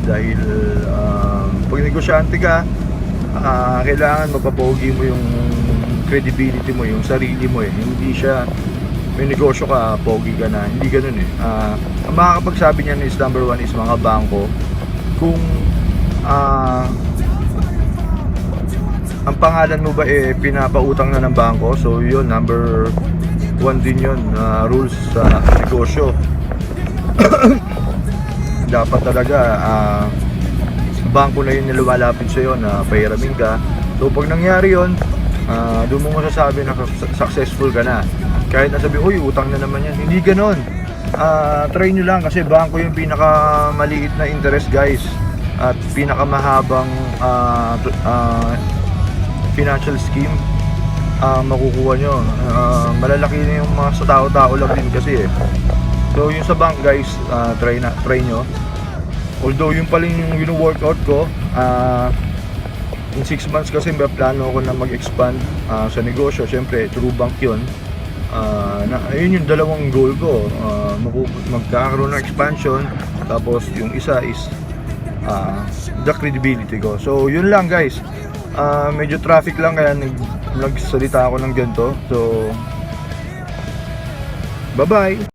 dahil pag negosyante ka, kailangan mapapogi mo yung credibility mo, yung sarili mo eh. Hindi siya may negosyo ka, pogi ka na. Hindi ganun eh. Ang makakapagsabi niyan is number one is mga bangko. Kung ang pangalan mo ba eh pinapautang na ng bangko, so yun, number one din yun, rules sa negosyo. Dapat talaga bangko na yun na lumalapit sa'yo na pahiramin ka. So pag nangyari yun, doon mo masasabi na successful ka na. Kahit nasabi, uy, utang na naman yan. Hindi ganon. Try nyo lang kasi bangko yung pinakamaliit na interest, guys. At pinakamahabang financial scheme makukuha nyo. Malalaki na yung mga sa tao-tao lang din kasi eh. So yung sa bank, guys, try nyo. Although yung pala yung workout ko, in 6 months kasi may plano ako na mag-expand sa negosyo. Siyempre, through bank yun. Ayun yung dalawang goal ko, magkakaroon ng expansion, tapos yung isa is the credibility ko. So yun lang, guys. Medyo traffic lang kaya nagsalita ako ng ganito. So bye bye.